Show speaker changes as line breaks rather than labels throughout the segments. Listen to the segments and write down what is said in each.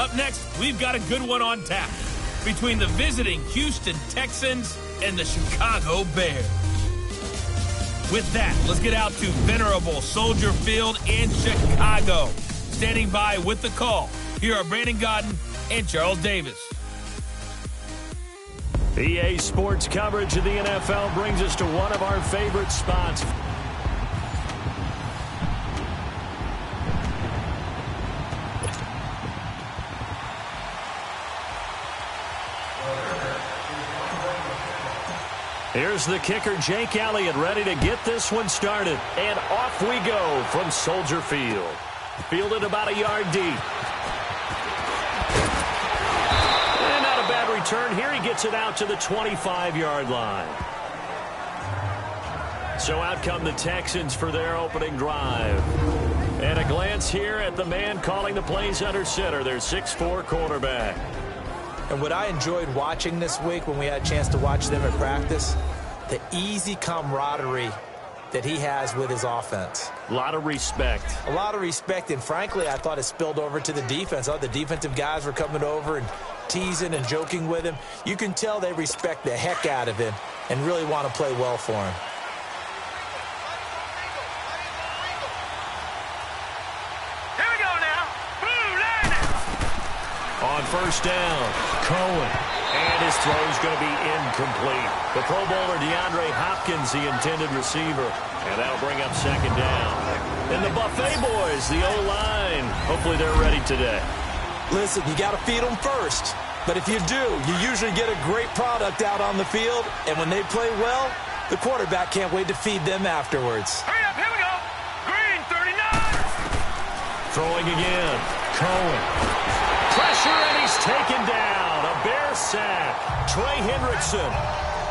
Up next, we've got a good one on tap between the visiting Houston Texans and the Chicago Bears. With that, let's get out to venerable Soldier Field in Chicago. Standing by with the call, here are Brandon Godden and Charles Davis.
EA Sports coverage of the NFL brings us to one of our favorite spots. Here's the kicker, Jake Elliott, ready to get this one started. And off we go from Soldier Field. Fielded about a yard deep. And not a bad return here. He gets it out to the 25-yard line. So out come the Texans for their opening drive. And a glance here at the man calling the plays under center, their 6'4" quarterback.
And what I enjoyed watching this week when we had a chance to watch them at practice, the easy camaraderie that he has with his offense.
A lot of respect.
A lot of respect, and frankly, I thought it spilled over to the defense. All the defensive guys were coming over and teasing and joking with him. You can tell they respect the heck out of him and really want to play well for him.
On first down, Cohen. And his throw is going to be incomplete. The Pro Bowler DeAndre Hopkins, the intended receiver. And that'll bring up second down. And the Buffet boys, the O-line. Hopefully they're ready today.
Listen, you got to feed them first. But if you do, you usually get a great product out on the field. And when they play well, the quarterback can't wait to feed them afterwards.
Hurry up, here we go. Green, 39.
Throwing again, Cohen. Pressure, and he's taken down. A Bear sack. Trey Hendrickson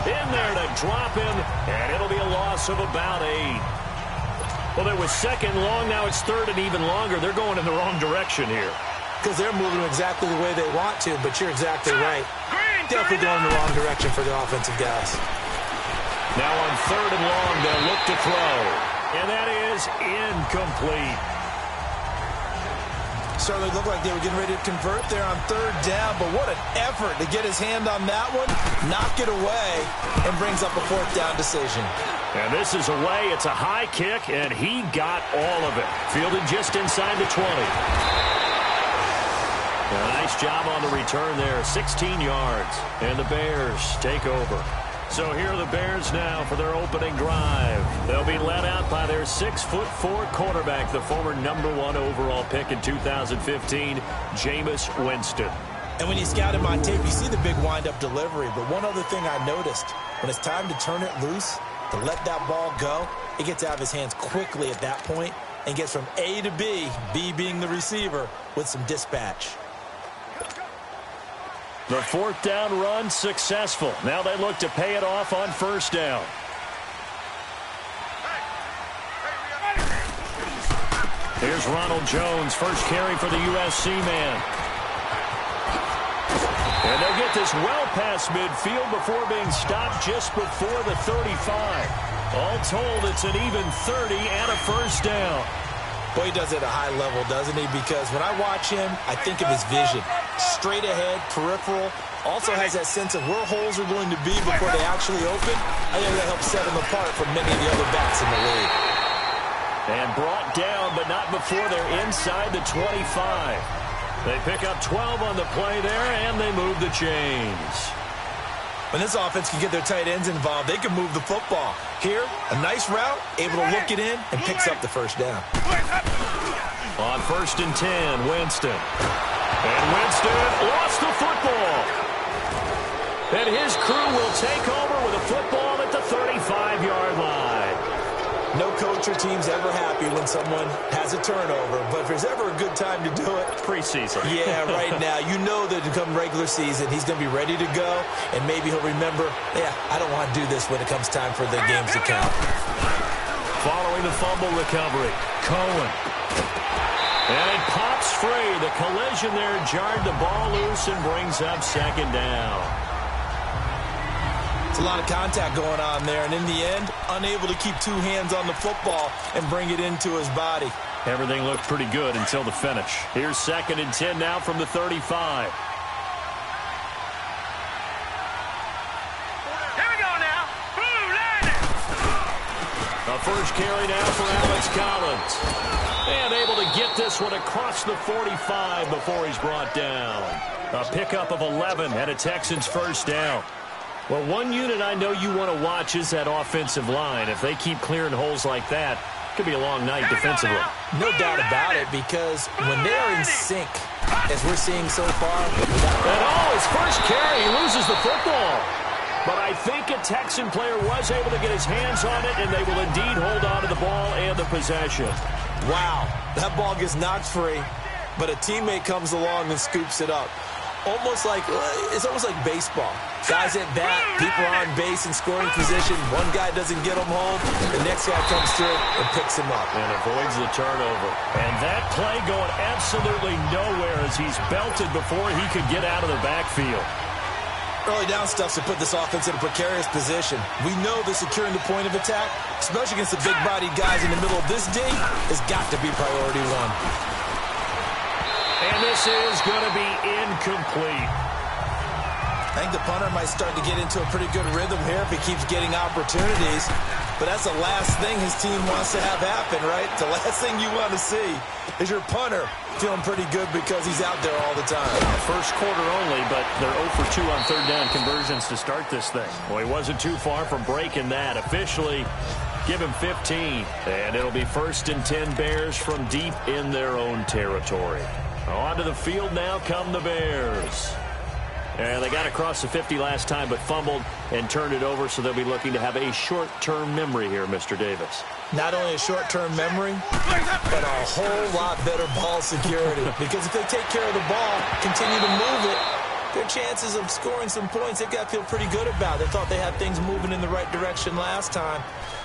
in there to drop him, and it'll be a loss of about 8. Well, it was second long. Now it's third and even longer. They're going in the wrong direction here.
Because they're moving exactly the way they want to, but you're exactly right. Definitely going in the wrong direction for the offensive guys.
Now on third and long, they'll look to throw. And that is incomplete.
Certainly looked like they were getting ready to convert there on third down, but what an effort to get his hand on that one, knock it away, and brings up a fourth down decision.
And this is away. It's a high kick, and he got all of it. Fielded just inside the 20. A nice job on the return there, 16 yards, and the Bears take over. So here are the Bears now for their opening drive. They'll be led out by their 6'4" quarterback, the former #1 overall pick in 2015, Jameis Winston.
And when you scout him on tape, you see the big wind-up delivery. But one other thing I noticed, when it's time to turn it loose, to let that ball go, it gets out of his hands quickly at that point and gets from A to B, B being the receiver, with some dispatch.
The fourth down run successful. Now they look to pay it off on first down. Here's Ronald Jones, first carry for the USC man. And they'll get this well past midfield before being stopped just before the 35. All told, it's an even 30 and a first down.
Boy, he does it at a high level, doesn't he? Because when I watch him, I think of his vision. Straight ahead, peripheral. Also has that sense of where holes are going to be before they actually open. I think that helps set him apart from many of the other backs in the league.
And brought down, but not before they're inside the 25. They pick up 12 on the play there, and they move the chains.
When this offense can get their tight ends involved, they can move the football. Here, a nice route, able to look it in, and picks up the first down.
On first and 10, Winston. And Winston lost the football. And his crew will take over with a football at the 35-yard line.
No coach or team's ever happy when someone has a turnover, but if there's ever a good time to do it,
preseason.
Yeah, right now. You know that come regular season, he's going to be ready to go, and maybe he'll remember, yeah, I don't want to do this when it comes time for the games to count.
Following the fumble recovery, Cohen. And it pops free. The collision there jarred the ball loose and brings up second down.
It's a lot of contact going on there, and in the end, unable to keep two hands on the football and bring it into his body.
Everything looked pretty good until the finish. Here's 2nd and 10 now from the 35.
Here we go now. Blue line.
A first carry now for Alex Collins. And able to get this one across the 45 before he's brought down. A pickup of 11 and a Texans first down. Well, one unit I know you want to watch is that offensive line. If they keep clearing holes like that, it could be a long night defensively.
No doubt about it, because when they are in sync, as we're seeing so far.
And his first carry, he loses the football. But I think a Texan player was able to get his hands on it, and they will indeed hold on to the ball and the possession.
Wow, that ball gets knocked free, but a teammate comes along and scoops it up. It's almost like baseball. Guys at bat, people are on base in scoring position. One guy doesn't get him home. The next guy comes through and picks him up.
And avoids the turnover. And that play going absolutely nowhere as he's belted before he could get out of the backfield.
Early down stuffs to put this offense in a precarious position. We know that securing the point of attack, especially against the big-bodied guys in the middle of this D, has got to be priority one.
And this is going to be incomplete.
I think the punter might start to get into a pretty good rhythm here if he keeps getting opportunities. But that's the last thing his team wants to have happen, right? The last thing you want to see is your punter feeling pretty good because he's out there all the time.
First quarter only, but they're 0 for 2 on third down conversions to start this thing. Well, he wasn't too far from breaking that. Officially, give him 15. And it'll be 1st and 10 Bears from deep in their own territory. Onto the field now come the Bears. And they got across the 50 last time, but fumbled and turned it over, so they'll be looking to have a short-term memory here, Mr. Davis.
Not only a short-term memory, but a whole lot better ball security. Because if they take care of the ball, continue to move it, their chances of scoring some points, they've got to feel pretty good about. They thought they had things moving in the right direction last time.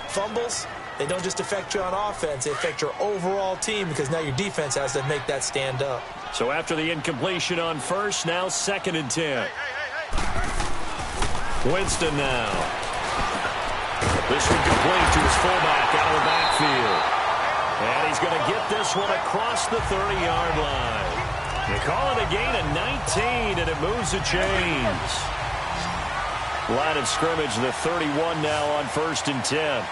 Fumbles, they don't just affect you on offense, they affect your overall team because now your defense has to make that stand up.
So after the incompletion on first, now 2nd and 10. Winston now. This one complete to his fullback out of the backfield. And he's going to get this one across the 30-yard line. They call it a gain of 19, and it moves the chains. Line of scrimmage, the 31 now on 1st and 10.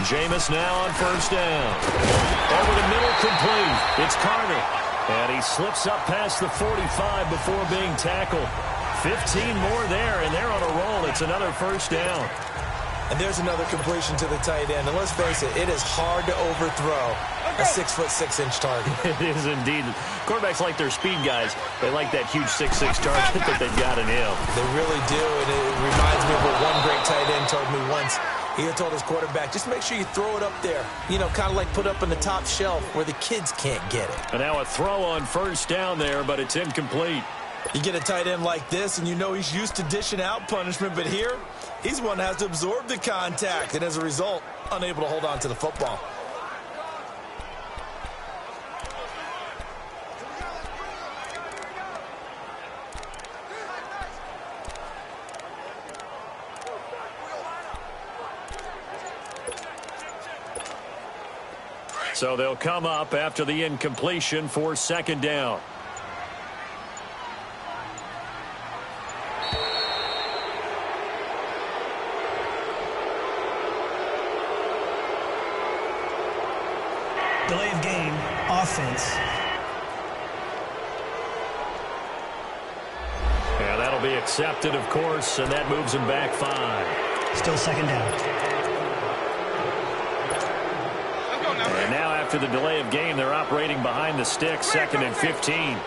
Jameis now on 1st down. Over the middle, complete. It's Carter. And he slips up past the 45 before being tackled. 15 more there, and they're on a roll. It's another 1st down.
And there's another completion to the tight end. And let's face it, it is hard to overthrow a 6'6" target.
It is indeed. Quarterbacks like their speed guys. They like that huge 6'6" target that they've got in him.
They really do, and it reminds me of what one great tight end told me once. He had told his quarterback, just make sure you throw it up there. You know, kind of like put up on the top shelf where the kids can't get it.
And now a throw on 1st down there, but it's incomplete.
You get a tight end like this, and you know he's used to dishing out punishment, but here, he's one that has to absorb the contact, and as a result, unable to hold on to the football.
So they'll come up after the incompletion for 2nd down.
Delay of game, offense.
Yeah, that'll be accepted, of course, and that moves him back 5.
Still 2nd down.
And now after the delay of game, they're operating behind the stick, 2nd and 15.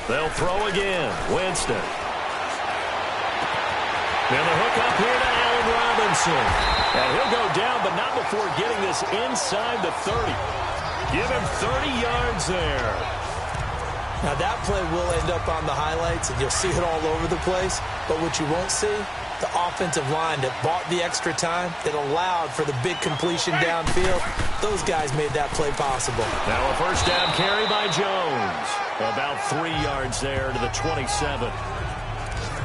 They'll throw again. Winston. And the hook up here to Allen Robinson. And he'll go down, but not before getting this inside the 30. Give him 30 yards there.
Now that play will end up on the highlights, and you'll see it all over the place. But what you won't see, the offensive line that bought the extra time, that allowed for the big completion downfield, those guys made that play possible.
Now a 1st down carry by Jones. About 3 yards there to the 27.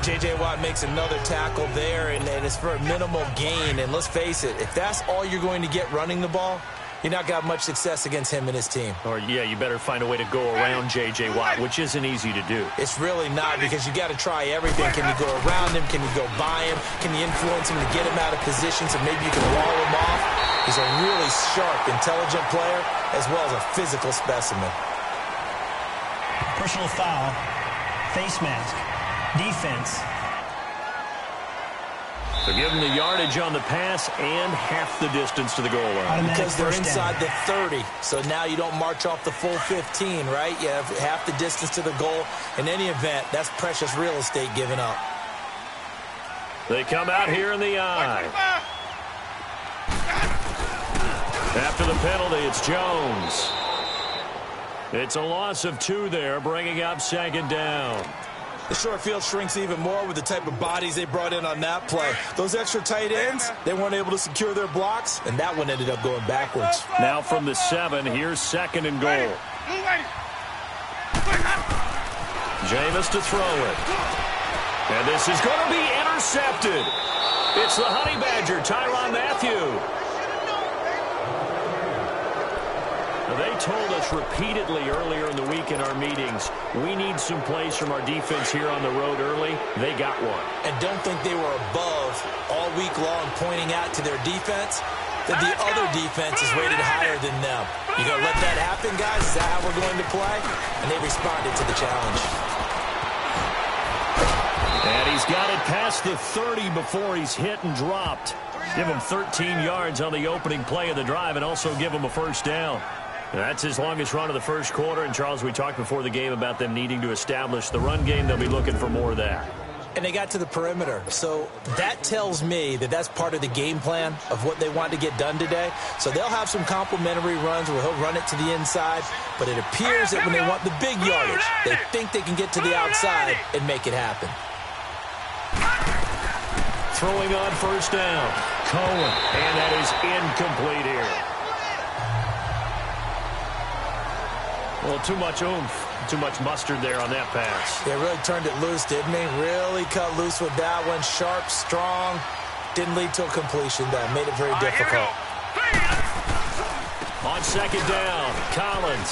J.J. Watt makes another tackle there, and it's for a minimal gain. And let's face it, if that's all you're going to get running the ball, you're not got much success against him and his team.
Or, yeah, you better find a way to go around J.J. Watt, which isn't easy to do.
It's really not, because you got to try everything. Can you go around him? Can you go by him? Can you influence him to get him out of position so maybe you can wall him off? He's a really sharp, intelligent player, as well as a physical specimen.
Personal foul. Face mask. Defense.
So give them the yardage on the pass and half the distance to the goal line.
Because they're inside the 30. So now you don't march off the full 15, right? You have half the distance to the goal. In any event, that's precious real estate given up.
They come out here in the eye. After the penalty, it's Jones. It's a loss of 2 there, bringing up second down.
The short field shrinks even more with the type of bodies they brought in on that play. Those extra tight ends, they weren't able to secure their blocks, and that one ended up going backwards.
Now from the 7, here's second and goal. Jameis to throw it. And this is going to be intercepted. It's the Honey Badger, Tyrann Mathieu. They told us repeatedly earlier in the week in our meetings, we need some plays from our defense here on the road early. They got one.
And don't think they were above all week long pointing out to their defense that the other defense is rated higher than them. You going to let that happen, guys? Is that how we're going to play? And they responded to the challenge.
And he's got it past the 30 before he's hit and dropped. Give him 13 yards on the opening play of the drive and also give him a first down. That's his longest run of the first quarter. And, Charles, we talked before the game about them needing to establish the run game. They'll be looking for more of that.
And they got to the perimeter. So that tells me that that's part of the game plan of what they want to get done today. So they'll have some complimentary runs where he'll run it to the inside. But it appears that when they want the big yardage, they think they can get to the outside and make it happen.
Throwing on first down. Cohen. And that is incomplete here. Well, too much oomph, too much mustard there on that pass.
They really turned it loose, didn't they? Really cut loose with that one. Sharp, strong. Didn't lead to a completion, though. Made it very difficult.
On second down, Collins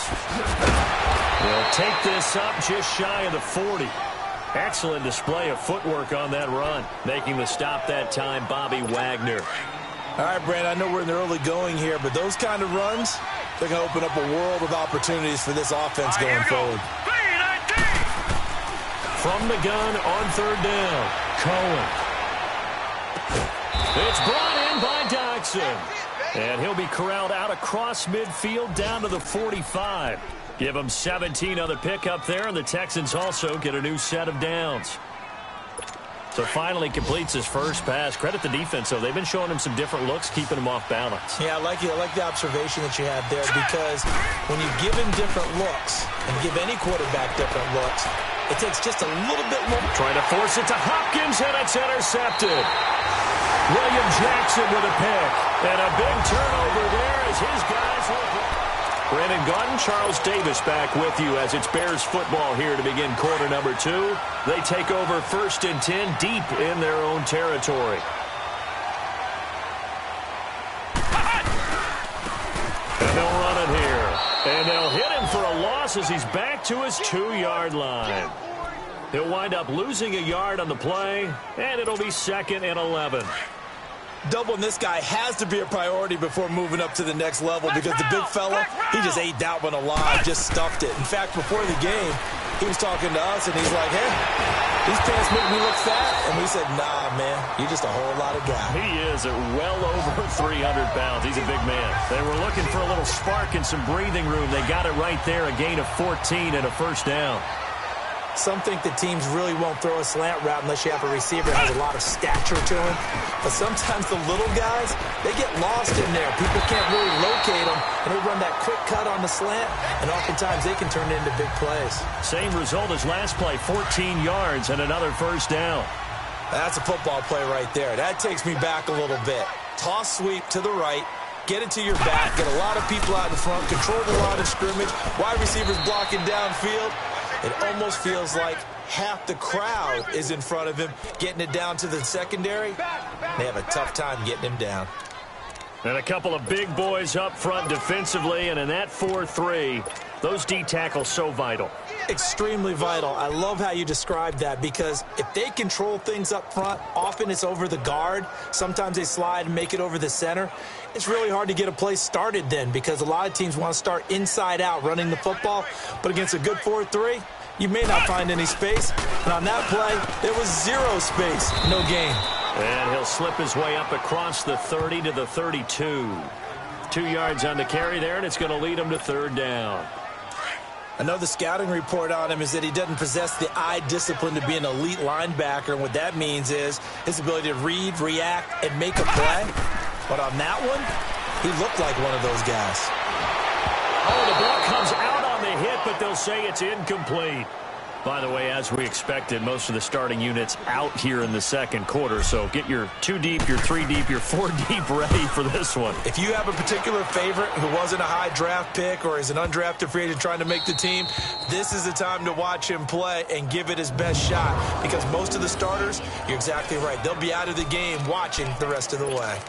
will take this up just shy of the 40. Excellent display of footwork on that run. Making the stop that time, Bobby Wagner.
All right, Brand, I know we're in the early going here, but those kind of runs, they're going to open up a world of opportunities for this offense going forward.
From the gun on third down, Cohen. It's brought in by Dodson. And he'll be corralled out across midfield down to the 45. Give him 17 on the pickup there, and the Texans also get a new set of downs. So finally completes his first pass. Credit the defense, though. They've been showing him some different looks, keeping him off balance.
Yeah, I like the observation that you had there, because when you give him different looks and give any quarterback different looks, it takes just a little bit more.
Trying to force it to Hopkins, and it's intercepted. William Jackson with a pick. And a big turnover there as his guys will. Brandon Gaudin, Charles Davis back with you as it's Bears football here to begin quarter number 2. They take over 1st and 10 deep in their own territory. And they'll run it here. And they'll hit him for a loss as he's back to his 2-yard line. He'll wind up losing a yard on the play, and it'll be 2nd and 11.
Doubling this guy has to be a priority before moving up to the next level, because the big fella, he just ate that one alive, just stuffed it. In fact, before the game, he was talking to us, and he's like, hey, these pants make me look fat. And we said, nah, man, you're just a whole lot of guy.
He is at well over 300 pounds. He's a big man. They were looking for a little spark and some breathing room. They got it right there, a gain of 14 and a first down.
Some think that teams really won't throw a slant route unless you have a receiver that has a lot of stature to him. But sometimes the little guys, they get lost in there. People can't really locate them, and they run that quick cut on the slant, and oftentimes they can turn it into big plays.
Same result as last play, 14 yards and another first down.
That's a football play right there. That takes me back a little bit. Toss sweep to the right. Get it to your back. Get a lot of people out in front. Control the line of scrimmage. Wide receivers blocking downfield. It almost feels like half the crowd is in front of him, getting it down to the secondary. They have a tough time getting him down.
And a couple of big boys up front defensively, and in that 4-3, those D tackles so vital.
Extremely vital. I love how you described that, because if they control things up front, often it's over the guard. Sometimes they slide and make it over the center. It's really hard to get a play started then, because a lot of teams want to start inside out running the football. But against a good 4-3, you may not find any space. And on that play, there was zero space, no gain.
And he'll slip his way up across the 30 to the 32. 2 yards on the carry there, and it's going to lead him to third down.
Another scouting report on him is that he doesn't possess the eye discipline to be an elite linebacker. And what that means is his ability to read, react, and make a play. But on that one, he looked like one of those guys.
Oh, the ball comes out on the hit, but they'll say it's incomplete. By the way, as we expected, most of the starting units out here in the second quarter. So get your 2 deep, your 3 deep, your 4 deep ready for this one.
If you have a particular favorite who wasn't a high draft pick or is an undrafted free agent trying to make the team, this is the time to watch him play and give it his best shot. Because most of the starters, you're exactly right, they'll be out of the game watching the rest of the way.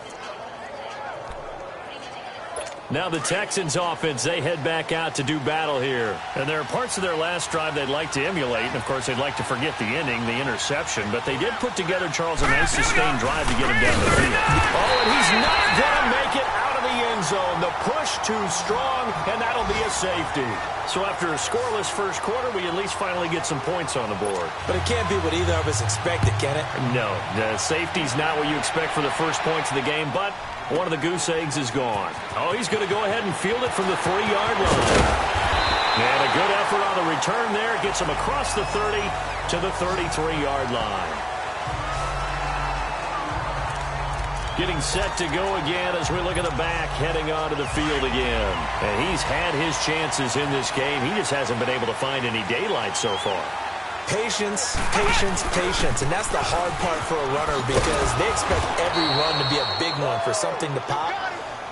Now the Texans offense, they head back out to do battle here. And there are parts of their last drive they'd like to emulate. And, of course, they'd like to forget the inning, the interception. But they did put together, Charles, a nice sustained drive to get him down the field. Oh, and he's not going to make it out of the end zone. The push too strong, and that'll be a safety. So after a scoreless first quarter, we at least finally get some points on the board.
But it can't be what either of us expected, can it?
No, the safety's not what you expect for the first points of the game, but one of the goose eggs is gone. Oh, he's going to go ahead and field it from the 3-yard line. And a good effort on the return there. Gets him across the 30 to the 33-yard line. Getting set to go again as we look at the back heading onto the field again. And he's had his chances in this game. He just hasn't been able to find any daylight so far.
Patience, patience, patience. And that's the hard part for a runner, because they expect every run to be a big one for something to pop.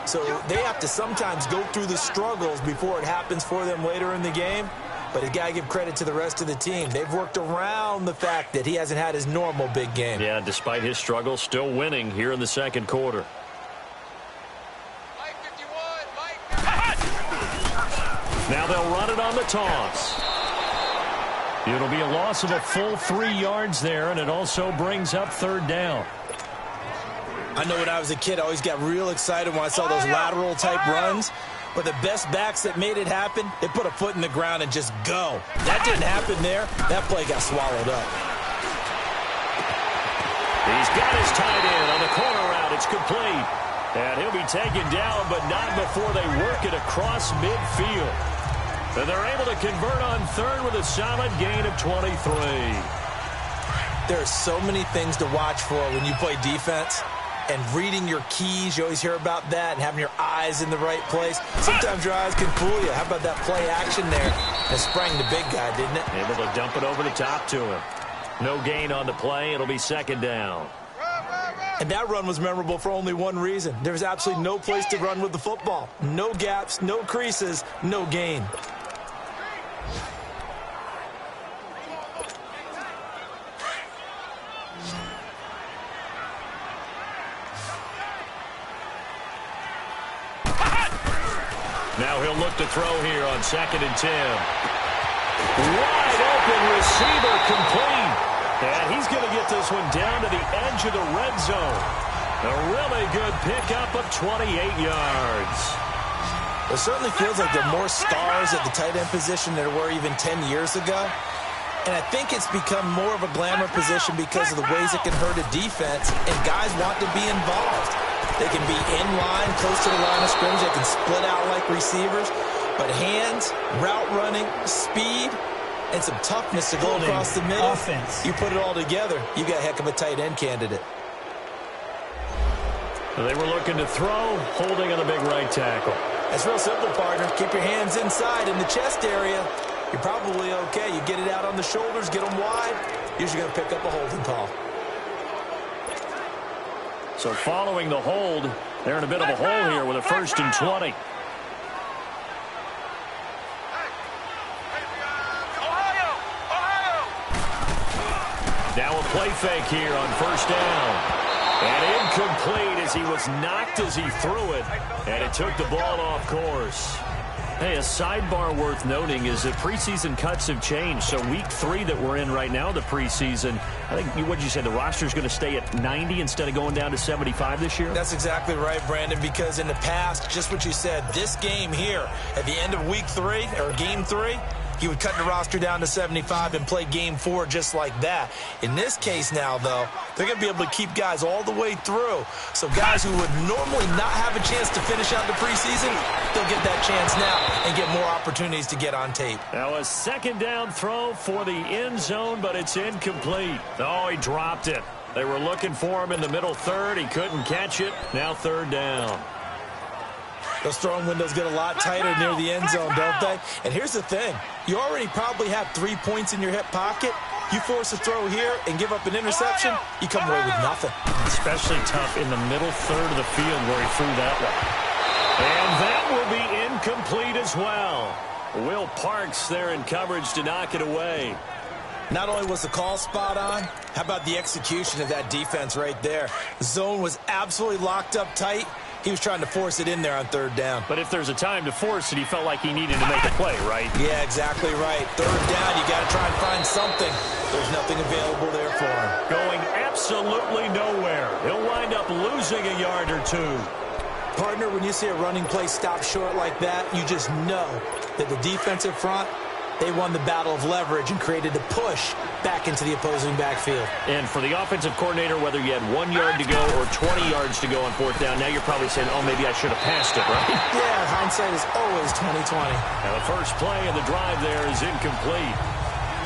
So they have to sometimes go through the struggles before it happens for them later in the game. But you got to give credit to the rest of the team. They've worked around the fact that he hasn't had his normal big game.
Yeah, despite his struggles, still winning here in the second quarter. Now they'll run it on the toss. It'll be a loss of a full 3 yards there, and it also brings up third down.
I know when I was a kid, I always got real excited when I saw those lateral-type runs. But the best backs that made it happen, they put a foot in the ground and just go. That didn't happen there. That play got swallowed up.
He's got his tight end on the corner route. It's complete. And he'll be taken down, but not before they work it across midfield. And they're able to convert on third with a solid gain of 23.
There are so many things to watch for when you play defense. And reading your keys, you always hear about that, and having your eyes in the right place. Sometimes your eyes can fool you. How about that play action there? It sprang the big guy, didn't it?
Able to dump it over the top to him. No gain on the play. It'll be second down.
And that run was memorable for only one reason. There was absolutely no place to run with the football. No gaps, no creases, no gain.
Now he'll look to throw here on 2nd and 10. Wide open receiver complete. And he's going to get this one down to the edge of the red zone. A really good pickup of 28 yards.
It certainly feels like there are more stars at the tight end position than there were even 10 years ago. And I think it's become more of a glamour position because of the ways it can hurt a defense, and guys want to be involved. They can be in line, close to the line of scrimmage. They can split out like receivers. But hands, route running, speed, and some toughness to go across the middle.
Offense.
You put it all together, you got a heck of a tight end candidate.
They were looking to throw, holding on the big right tackle.
That's real simple, partner. Keep your hands inside in the chest area. You're probably okay. You get it out on the shoulders, get them wide. Usually going to pick up a holding call.
So following the hold, they're in a bit of a hole here with a 1st and 20. play fake here on first down. And incomplete as he was knocked as he threw it. And it took the ball off course. Hey, a sidebar worth noting is that preseason cuts have changed. So week 3 that we're in right now, the preseason, I think, what did you say, the roster's going to stay at 90 instead of going down to 75 this year?
That's exactly right, Brandon, because in the past, just what you said, this game here, at the end of week 3, or game 3, he would cut the roster down to 75 and play game 4 just like that. In this case now, though, they're going to be able to keep guys all the way through. So guys who would normally not have a chance to finish out the preseason, they'll get that chance now and get more opportunities to get on tape.
Now a second down throw for the end zone, but it's incomplete. Oh, he dropped it. They were looking for him in the middle third. He couldn't catch it. Now third down.
Those throwing windows get a lot tighter near the end zone, don't they? And here's the thing. You already probably have 3 points in your hip pocket. You force a throw here and give up an interception, you come away with nothing.
Especially tough in the middle third of the field where he threw that one. And that will be incomplete as well. Will Parks there in coverage to knock it away.
Not only was the call spot on, how about the execution of that defense right there? The zone was absolutely locked up tight. He was trying to force it in there on third down.
But if there's a time to force it, he felt like he needed to make a play, right?
Yeah, exactly right. Third down, you got to try and find something. There's nothing available there for him.
Going absolutely nowhere. He'll wind up losing a yard or two.
Partner, when you see a running play stop short like that, you just know that the defensive front, they won the battle of leverage and created a push back into the opposing backfield.
And for the offensive coordinator, whether you had 1 yard to go or 20 yards to go on fourth down, now you're probably saying, oh, maybe I should have passed it, right?
Yeah, hindsight is always 20/20.
Now the first play of the drive there is incomplete.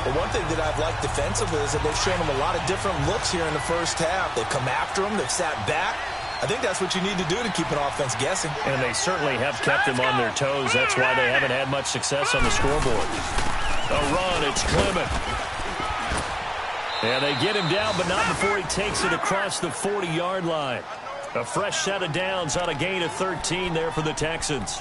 But one thing that I've liked defensively is that they've shown them a lot of different looks here in the first half. They've come after them. They've sat back. I think that's what you need to do to keep an offense guessing.
And they certainly have kept them on their toes. That's why they haven't had much success on the scoreboard. A run, it's Clement. And they get him down, but not before he takes it across the 40-yard line. A fresh set of downs on a gain of 13 there for the Texans.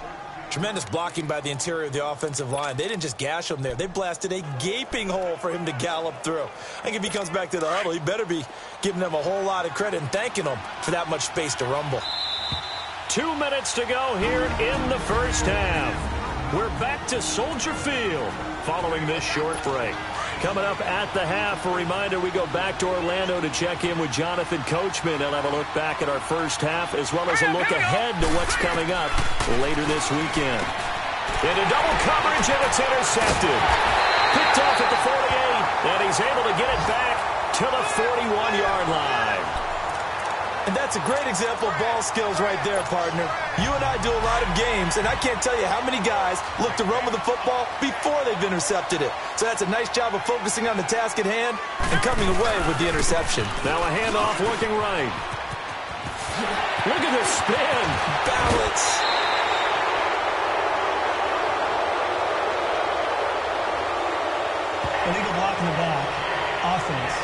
Tremendous blocking by the interior of the offensive line. They didn't just gash him there. They blasted a gaping hole for him to gallop through. I think if he comes back to the huddle, he better be giving them a whole lot of credit and thanking them for that much space to rumble.
2 minutes to go here in the first half. We're back to Soldier Field following this short break. Coming up at the half, a reminder, we go back to Orlando to check in with Jonathan Coachman. He'll have a look back at our first half as well as a look ahead to what's coming up later this weekend. Into double coverage, and it's intercepted. Picked off at the 48, and he's able to get it back to the 41-yard line.
And that's a great example of ball skills right there, partner. You and I do a lot of games, and I can't tell you how many guys look to run with the football before they've intercepted it. So that's a nice job of focusing on the task at hand and coming away with the interception.
Now a handoff looking right. Look at this spin.
Balance.
Illegal block in the back. Offense.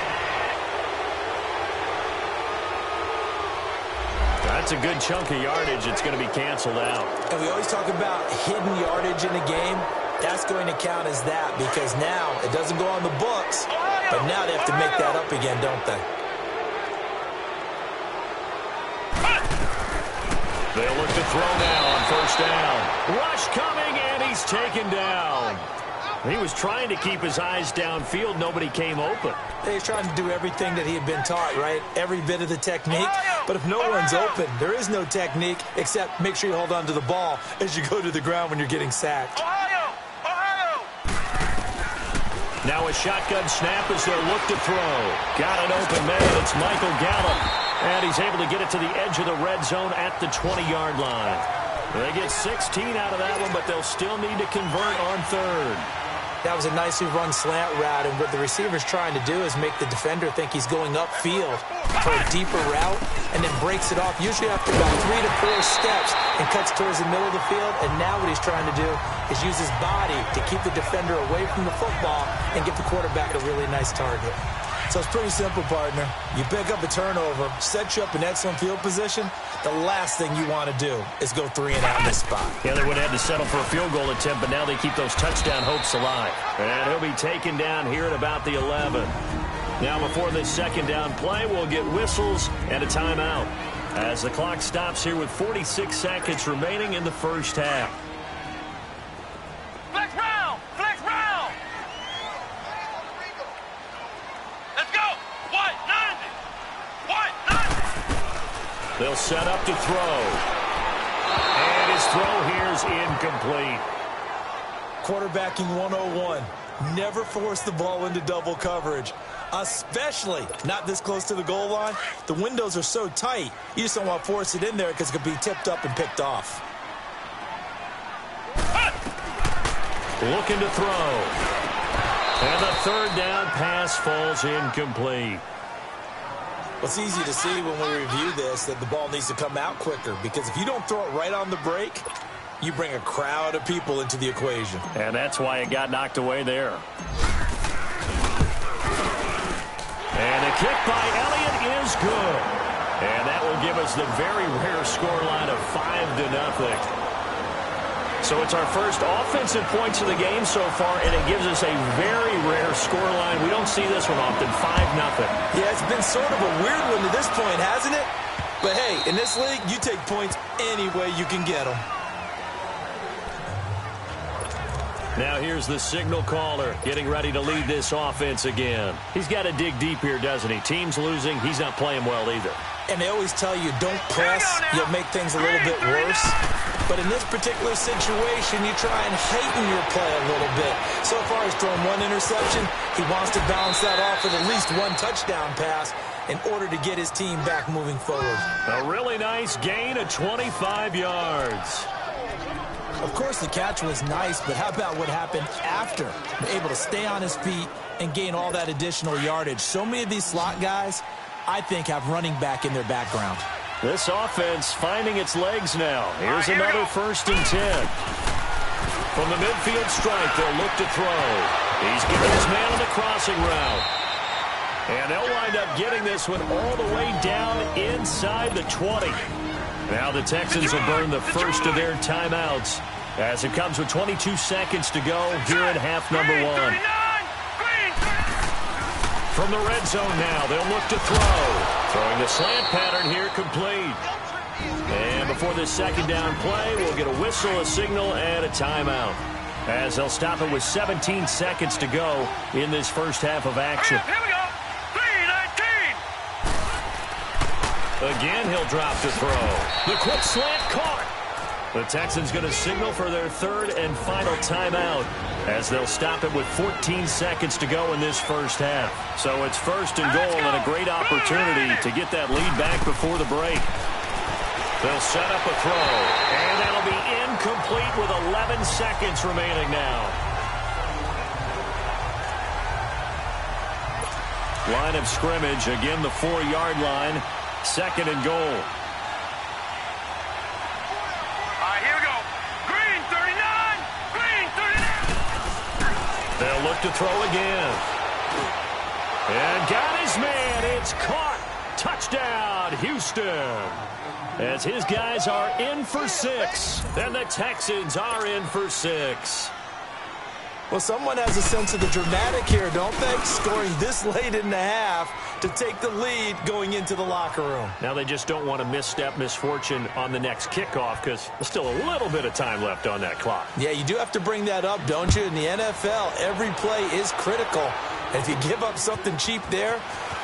That's a good chunk of yardage. It's going to be canceled out.
And we always talk about hidden yardage in a game. That's going to count as that because now it doesn't go on the books, but now they have to make that up again, don't they?
They'll look to throw now on first down. Rush coming, and he's taken down. He was trying to keep his eyes downfield. Nobody came open.
He's trying to do everything that he had been taught, right? Every bit of the technique. But if no one's open, there is no technique except make sure you hold on to the ball as you go to the ground when you're getting sacked.
Now a shotgun snap as they'll look to throw. Got an open man. It's Michael Gallup. And he's able to get it to the edge of the red zone at the 20-yard line. They get 16 out of that one, but they'll still need to convert on third.
That was a nicely run slant route, and what the receiver's trying to do is make the defender think he's going upfield for a deeper route, and then breaks it off, usually after about 3 to 4 steps, and cuts towards the middle of the field. And now what he's trying to do is use his body to keep the defender away from the football and get the quarterback a really nice target. So it's pretty simple, partner. You pick up a turnover, set you up in excellent field position. The last thing you want to do is go 3 and out in this spot.
Yeah, they would have had to settle for a field goal attempt, but now they keep those touchdown hopes alive. And he'll be taken down here at about the 11. Now before this second down play, we'll get whistles and a timeout as the clock stops here with 46 seconds remaining in the first half.
Flex round! Flex round! Let's go! White 90! White 90!
They'll set up to throw. And his throw here is incomplete.
Quarterbacking 101. Never force the ball into double coverage, especially not this close to the goal line. The windows are so tight, you just don't want to force it in there because it could be tipped up and picked off.
Looking to throw. And the third down pass falls incomplete.
It's easy to see when we review this that the ball needs to come out quicker, because if you don't throw it right on the break, you bring a crowd of people into the equation.
And that's why it got knocked away there. And a kick by Elliott is good. And that will give us the very rare scoreline of 5-0. So it's our first offensive points of the game so far, and it gives us a very rare scoreline. We don't see this one often, 5-0.
Yeah, it's been sort of a weird one to this point, hasn't it? But hey, in this league, you take points any way you can get them.
Now here's the signal caller getting ready to lead this offense again. He's got to dig deep here, doesn't he? Team's losing. He's not playing well either.
And they always tell you, don't press. You'll make things a little bit worse. But in this particular situation, you try and heighten your play a little bit. So far, he's thrown one interception. He wants to balance that off with at least one touchdown pass in order to get his team back moving forward.
A really nice gain of 25 yards.
Of course, the catch was nice, but how about what happened after? Able to stay on his feet and gain all that additional yardage. So many of these slot guys, I think, have running back in their background.
This offense finding its legs now. Here's another 1st and 10. From the midfield stripe, they'll look to throw. He's getting his man on the crossing route. And they'll wind up getting this one all the way down inside the 20. Now the Texans will burn the first of their timeouts as it comes with 22 seconds to go here in half number 1. From the red zone now, they'll look to throw. Throwing the slant pattern here complete. And before this second down play, we'll get a whistle, a signal, and a timeout, as they'll stop it with 17 seconds to go in this first half of action.
Here we go. 3-19.
Again, he'll drop to throw. The quick slant caught. The Texans going to signal for their third and final timeout, as they'll stop it with 14 seconds to go in this first half. So it's 1st and goal and a great opportunity to get that lead back before the break. They'll set up a throw, and that'll be incomplete with 11 seconds remaining now. Line of scrimmage, again the 4-yard line, 2nd and goal. They'll look to throw again. And got his man. It's caught. Touchdown, Houston. As his guys are in for 6. And the Texans are in for 6.
Well, someone has a sense of the dramatic here, don't they? Scoring this late in the half to take the lead going into the locker room.
Now they just don't want to misstep misfortune on the next kickoff, because there's still a little bit of time left on that clock.
Yeah, you do have to bring that up, don't you? In the NFL, every play is critical. And if you give up something cheap there,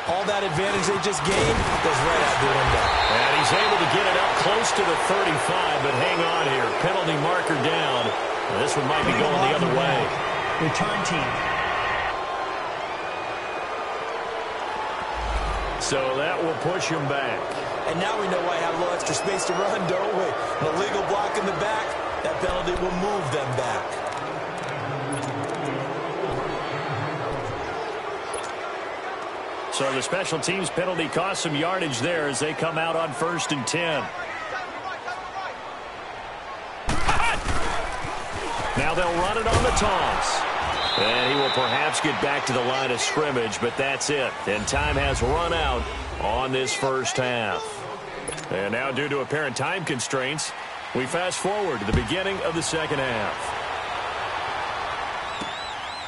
all that advantage they just gained goes right out the window.
And he's able to get it up close to the 35, but hang on here. Penalty marker down. Now, this one might be going the other way.
Return team.
So that will push him back.
And now we know why I have a little extra space to run, don't we? An illegal block in the back, that penalty will move them back.
So the special teams penalty cost some yardage there as they come out on 1st and 10. Now they'll run it on the toss. And he will perhaps get back to the line of scrimmage, but that's it. And time has run out on this first half. And now, due to apparent time constraints, we fast forward to the beginning of the second half.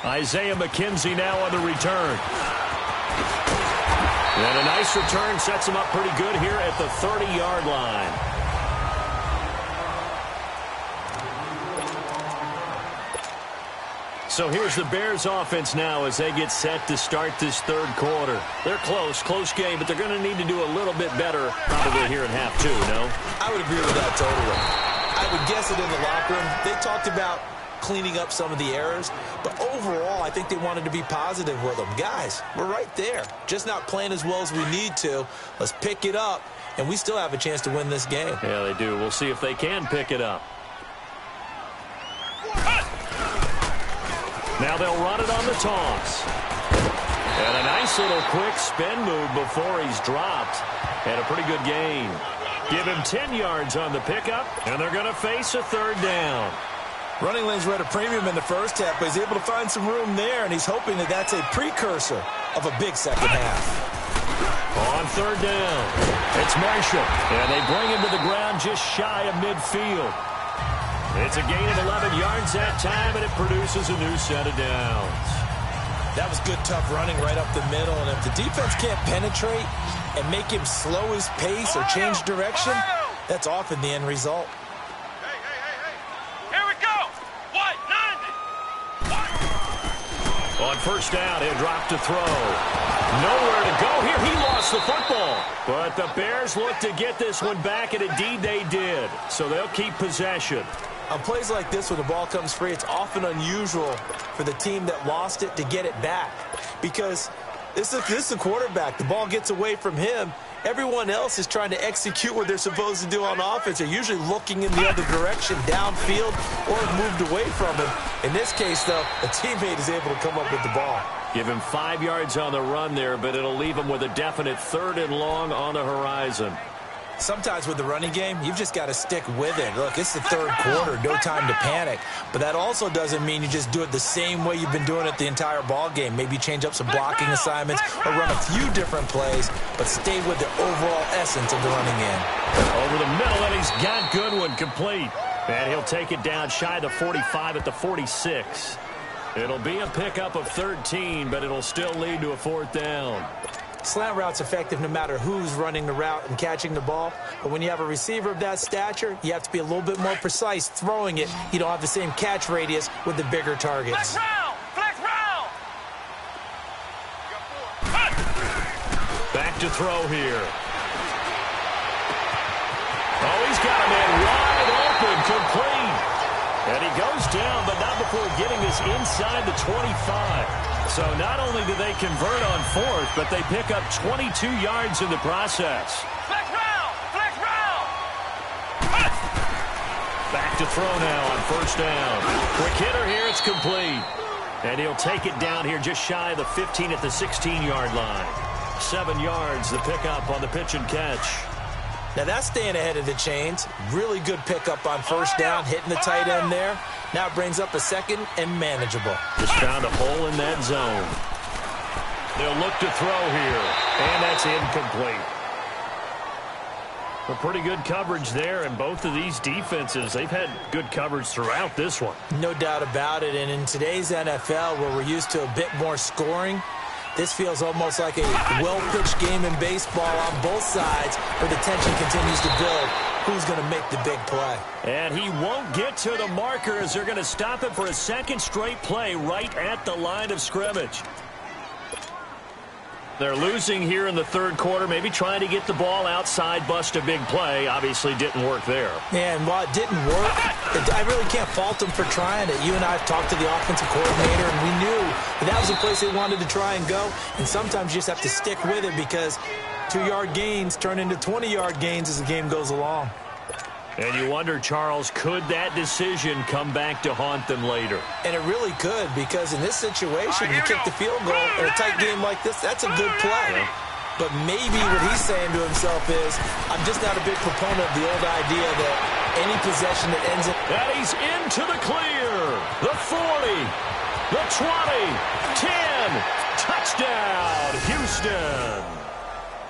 Isaiah McKenzie now on the return. And a nice return sets him up pretty good here at the 30-yard line. So here's the Bears offense now as they get set to start this third quarter. They're close game, but they're going to need to do a little bit better probably here in half two, no?
I would agree with that totally. I would guess it in the locker room. They talked about cleaning up some of the errors, but overall I think they wanted to be positive with them. Guys, we're right there. Just not playing as well as we need to. Let's pick it up, and we still have a chance to win this game.
Yeah, they do. We'll see if they can pick it up. Now they'll run it on the toss. And a nice little quick spin move before he's dropped. And a pretty good gain. Give him 10 yards on the pickup, and they're going to face a third down.
Running lanes were at a premium in the first half, but he's able to find some room there, and he's hoping that that's a precursor of a big second half.
On third down, it's Marshall, and they bring him to the ground just shy of midfield. It's a gain of 11 yards that time, and it produces a new set of downs.
That was good, tough running right up the middle, and if the defense can't penetrate and make him slow his pace or change direction, that's often the end result.
Here we go. What? 90.
On first down, he'll drop to throw. Nowhere to go here. He lost the football. But the Bears look to get this one back, and indeed they did. So they'll keep possession.
On plays like this, when the ball comes free, it's often unusual for the team that lost it to get it back. Because this is the quarterback. The ball gets away from him. Everyone else is trying to execute what they're supposed to do on offense. They're usually looking in the other direction, downfield, or moved away from him. In this case, though, a teammate is able to come up with the ball.
Give him 5 yards on the run there, but it'll leave him with a definite third and long on the horizon.
Sometimes with the running game, you've just got to stick with it. Look, it's the third quarter, no time to panic. But that also doesn't mean you just do it the same way you've been doing it the entire ball game. Maybe change up some blocking assignments or run a few different plays, but stay with the overall essence of the running game.
Over the middle, and he's got Goodwin complete. And he'll take it down shy of the 45 at the 46. It'll be a pickup of 13, but it'll still lead to a fourth down.
Slant route's effective no matter who's running the route and catching the ball. But when you have a receiver of that stature, you have to be a little bit more precise throwing it. You don't have the same catch radius with the bigger targets.
Flex round.
Back to throw here. Oh, he's got a man wide open, complete. And he goes down, but not before getting this inside the 25. So not only do they convert on fourth, but they pick up 22 yards in the process.
Flex round. Flex round.
Back to throw now on first down. Quick hitter here, it's complete. And he'll take it down here just shy of the 15 at the 16-yard line. 7 yards, the pickup on the pitch and catch.
Now that's staying ahead of the chains. Really good pickup on first down, hitting the tight end there. Now it brings up a second and manageable.
Just found a hole in that zone. They'll look to throw here, and that's incomplete. A pretty good coverage there, and both of these defenses, they've had good coverage throughout this one.
No doubt about it, and in today's NFL, where we're used to a bit more scoring, this feels almost like a well-pitched game in baseball on both sides where the tension continues to build. Who's going to make the big play?
And he won't get to the marker as they're going to stop him for a second straight play right at the line of scrimmage. They're losing here in the third quarter, maybe trying to get the ball outside, bust a big play. Obviously didn't work there.
Yeah, and while it didn't work, I really can't fault them for trying it. You and I have talked to the offensive coordinator, and we knew that was the place they wanted to try and go. And sometimes you just have to stick with it because 2-yard gains turn into 20-yard gains as the game goes along.
And you wonder, Charles, could that decision come back to haunt them later?
And it really could, because in this situation, you kick the field goal in a tight game like this, that's a good play.
Yeah.
But maybe what he's saying to himself is, I'm just not a big proponent of the old idea that any possession that ends in...
And he's into the clear. The 40, the 20, 10, touchdown, Houston.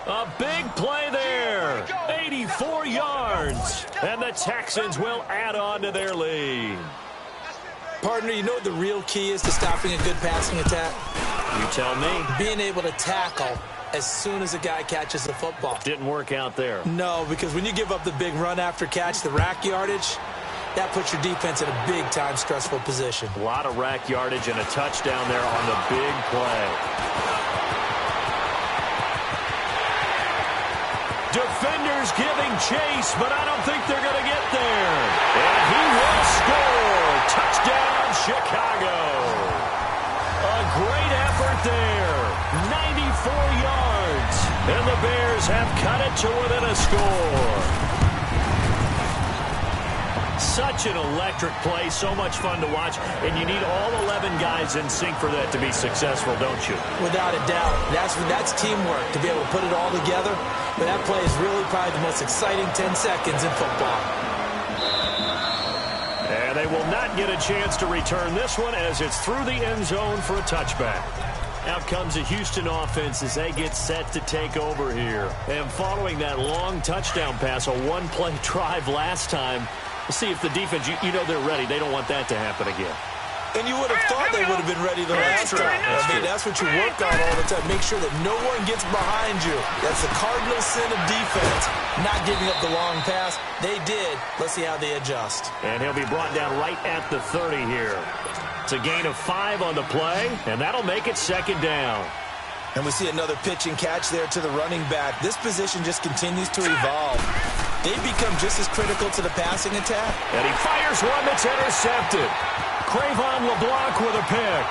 A big play there, 84 yards, and the Texans will add on to their lead.
Partner, you know what the real key is to stopping a good passing attack?
You tell me.
Being able to tackle as soon as a guy catches the football.
Didn't work out there.
No, because when you give up the big run after catch, the rack yardage, that puts your defense in a big-time stressful position.
A lot of rack yardage and a touchdown there on the big play. Defenders giving chase, but I don't think they're going to get there. And he will score. Touchdown, Chicago. A great effort there. 94 yards. And the Bears have cut it to within a score. Such an electric play, so much fun to watch, and you need all 11 guys in sync for that to be successful, don't you?
Without a doubt. That's teamwork, to be able to put it all together. But that play is really probably the most exciting 10 seconds in football.
And they will not get a chance to return this one as it's through the end zone for a touchback. Out comes the Houston offense as they get set to take over here. And following that long touchdown pass, a one-play drive last time, we'll see if the defense, you know they're ready. They don't want that to happen again.
And you would have thought they would have been ready the last time. I mean, that's what you work on all the time. Make sure that no one gets behind you. That's the cardinal sin of defense, not giving up the long pass. They did. Let's see how they adjust.
And he'll be brought down right at the 30 here. It's a gain of 5 on the play, and that'll make it second down.
And we see another pitch and catch there to the running back. This position just continues to evolve. They become just as critical to the passing attack.
And he fires one that's intercepted. Cravon LeBlanc with a pick.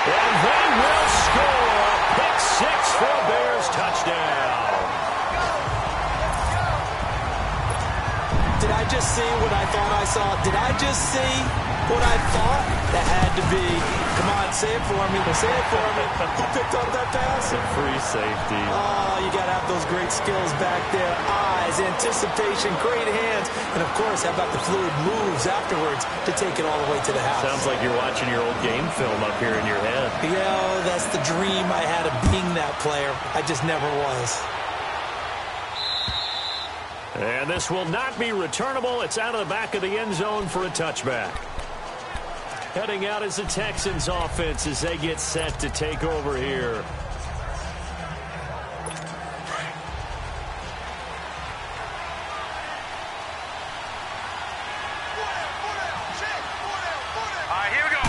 And they will score. Pick 6 for a Bears touchdown.
Did I just see what I thought I saw? Did I just see what I thought? That had to be. Come on, say it for me. Say it for me. Who picked up that pass?
A free safety.
Oh, you got to have those great skills back there. Eyes, anticipation, great hands. And, of course, how about the fluid moves afterwards to take it all the way to the house?
Sounds like you're watching your old game film up here in your head.
Yeah, that's the dream I had of being that player. I just never was.
And this will not be returnable. It's out of the back of the end zone for a touchback. Heading out is the Texans offense as they get set to take over here.
Here we go.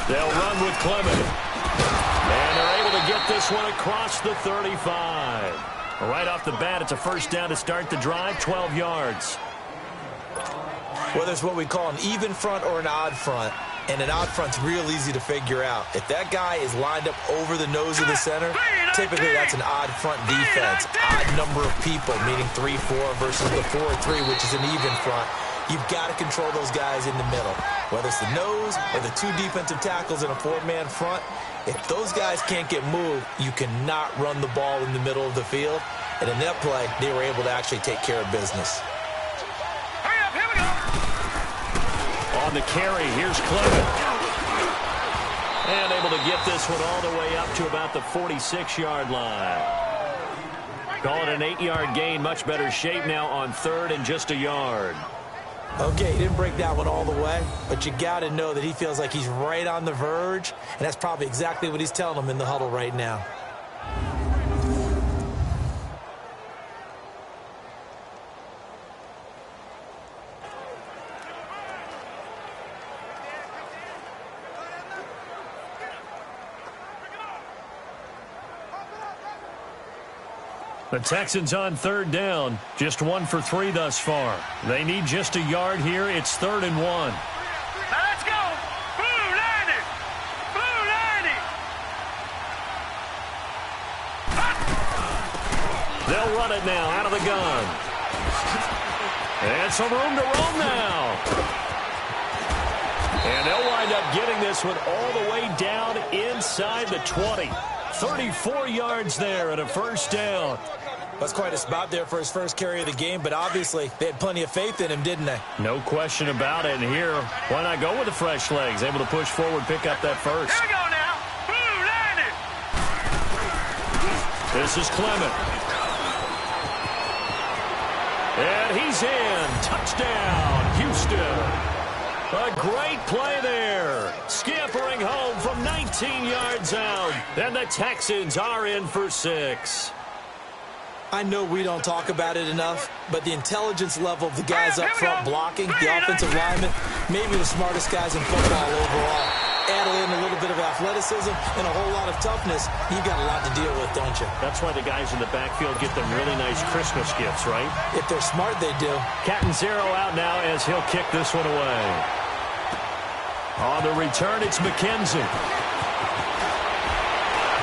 They'll run with Clement. And they're able to get this one across the 35. Right off the bat, it's a first down to start the drive, 12 yards.
Whether it's what we call an even front or an odd front, and an odd front's real easy to figure out. If that guy is lined up over the nose of the center, typically that's an odd front defense. Odd number of people, meaning 3-4 versus the 4-3, which is an even front. You've got to control those guys in the middle. Whether it's the nose or the 2 defensive tackles in a 4-man front, if those guys can't get moved, you cannot run the ball in the middle of the field. And in that play, they were able to actually take care of business.
Hurry up, here we go.
On the carry, here's Clement. And able to get this one all the way up to about the 46-yard line. Call it an 8-yard gain, much better shape now on third and just a yard.
Okay, he didn't break that one all the way, but you got to know that he feels like he's right on the verge, and that's probably exactly what he's telling them in the huddle right now.
The Texans on third down, just 1 for 3 thus far. They need just a yard here. It's 3rd and 1.
Now let's go. Blue 90. Blue 90.
They'll run it now out of the gun. And some room to roam now. And they'll wind up getting this one all the way down inside the 20. 34 yards there and a first down.
That's quite a spot there for his first carry of the game, but obviously they had plenty of faith in him, didn't they?
No question about it. And here, why not go with the fresh legs? Able to push forward, pick up that first.
Here we go now. Blue 90.
This is Clement. And he's in. Touchdown, Houston. A great play there. Scampering home from 19 yards out. And the Texans are in for 6.
I know we don't talk about it enough, but the intelligence level of the guys up front blocking, the offensive linemen, maybe the smartest guys in football overall. Add in a little bit of athleticism and a whole lot of toughness, you've got a lot to deal with, don't you?
That's why the guys in the backfield get them really nice Christmas gifts, right?
If they're smart, they do.
Captain Zero out now as he'll kick this one away. On the return, it's McKenzie.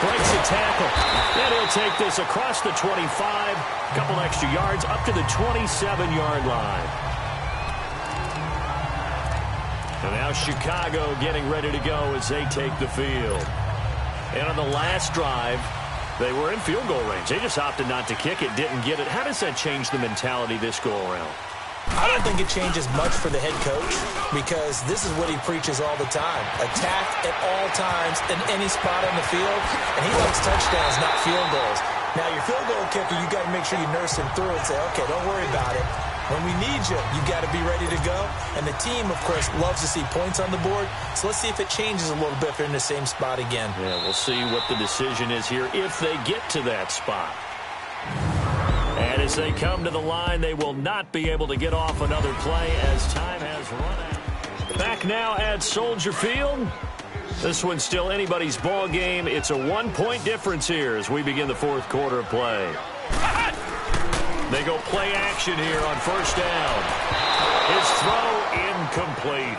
Breaks a tackle. And he'll take this across the 25. A couple extra yards up to the 27-yard line. And now Chicago getting ready to go as they take the field. And on the last drive, they were in field goal range. They just opted not to kick it, didn't get it. How does that change the mentality this go-around?
I don't think it changes much for the head coach because this is what he preaches all the time. Attack at all times in any spot on the field, and he likes touchdowns, not field goals. Now, your field goal kicker, you got to make sure you nurse him through and say, okay, don't worry about it. When we need you, you got to be ready to go. And the team, of course, loves to see points on the board. So let's see if it changes a little bit if they're in the same spot again.
Yeah, we'll see what the decision is here if they get to that spot. And as they come to the line, they will not be able to get off another play as time has run out. Back now at Soldier Field. This one's still anybody's ball game. It's a 1-point difference here as we begin the fourth quarter of play. They go play action here on first down. His throw incomplete.